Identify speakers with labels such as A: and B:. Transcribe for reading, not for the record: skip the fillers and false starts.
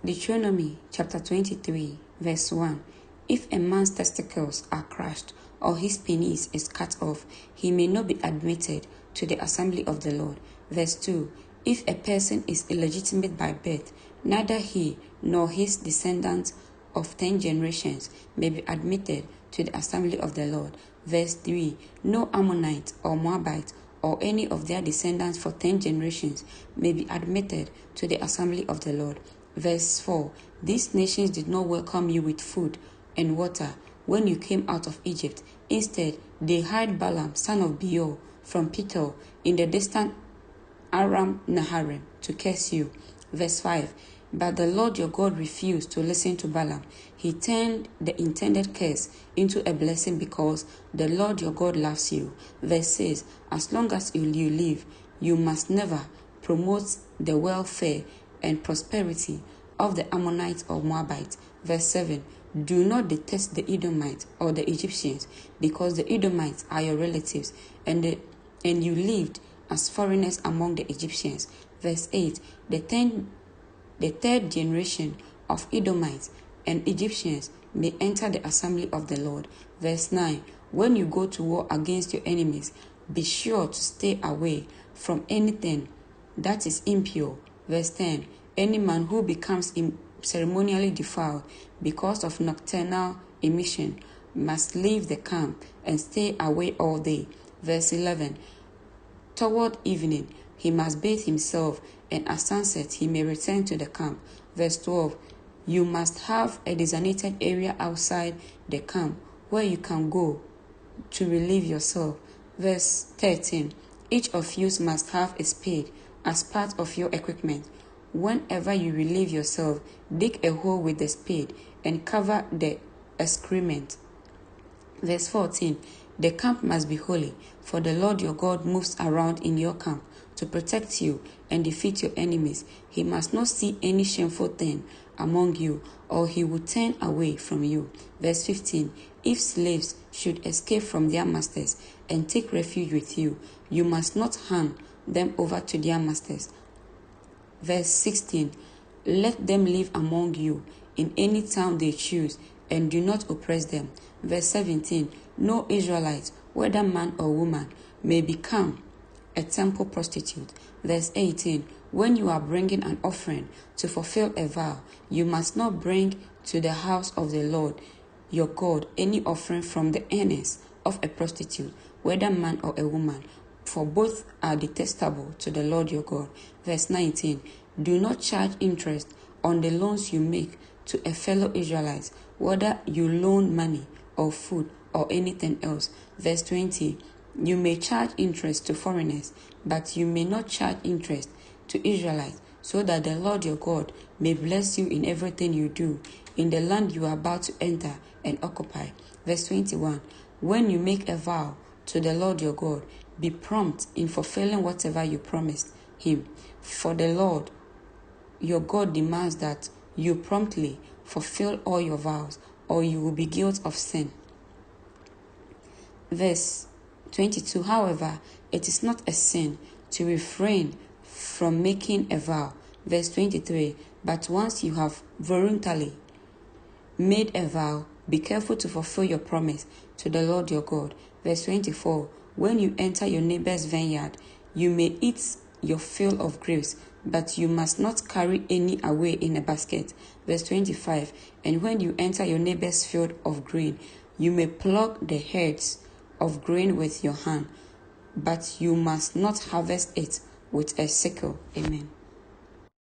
A: Deuteronomy chapter 23, verse 1. If a man's testicles are crushed, or his penis is cut off, he may not be admitted to the assembly of the Lord. Verse 2. If a person is illegitimate by birth, neither he nor his descendants of 10 generations may be admitted to the assembly of the Lord. Verse 3. No Ammonite or Moabite or any of their descendants for 10 generations may be admitted to the assembly of the Lord. Verse 4. These nations did not welcome you with food and water when you came out of Egypt. Instead, they hired Balaam, son of Beor, from Pethor in the distant Aram Naharaim to curse you. Verse 5. But the Lord your God refused to listen to Balaam. He turned the intended curse into a blessing because the Lord your God loves you. Verse 6. As long as you live, you must never promote the welfare and prosperity of the Ammonites or Moabites. Verse 7. Do not detest the Edomites or the Egyptians, because the Edomites are your relatives, and you lived as foreigners among the Egyptians. Verse 8. The third generation of Edomites and Egyptians may enter the assembly of the Lord. Verse 9. When you go to war against your enemies, be sure to stay away from anything that is impure. Verse 10. Any man who becomes ceremonially defiled because of nocturnal emission must leave the camp and stay away all day. Verse 11. Toward evening, he must bathe himself, and at sunset he may return to the camp. Verse 12. You must have a designated area outside the camp where you can go to relieve yourself. Verse 13. Each of you must have a spade as part of your equipment. Whenever you relieve yourself, dig a hole with the spade and cover the excrement. Verse 14. The camp must be holy, for the Lord your God moves around in your camp to protect you and defeat your enemies. He must not see any shameful thing among you, or he will turn away from you. Verse 15. If slaves should escape from their masters and take refuge with you, you must not hand them over to their masters. Verse 16. Let them live among you in any town they choose, and do not oppress them. Verse 17. No Israelite, whether man or woman, may become a temple prostitute. Verse 18. When you are bringing an offering to fulfill a vow, you must not bring to the house of the Lord your God any offering from the earnings of a prostitute, whether man or a woman, for both are detestable to the Lord your God. Verse 19. Do not charge interest on the loans you make to a fellow Israelite, whether you loan money or food or anything else. Verse 20. You may charge interest to foreigners, but you may not charge interest to Israelites, so that the Lord your God may bless you in everything you do in the land you are about to enter and occupy. Verse 21. When you make a vow to the Lord your God, be prompt in fulfilling whatever you promised him, for the Lord your God demands that you promptly fulfill all your vows, or you will be guilty of sin. Verse 22. However, it is not a sin to refrain from making a vow. Verse 23. But once you have voluntarily made a vow, be careful to fulfill your promise to the Lord your God. Verse 24. When you enter your neighbor's vineyard, you may eat your fill of grapes, but you must not carry any away in a basket. Verse 25. And when you enter your neighbor's field of grain, you may pluck the heads of grain with your hand, but you must not harvest it with a sickle. Amen.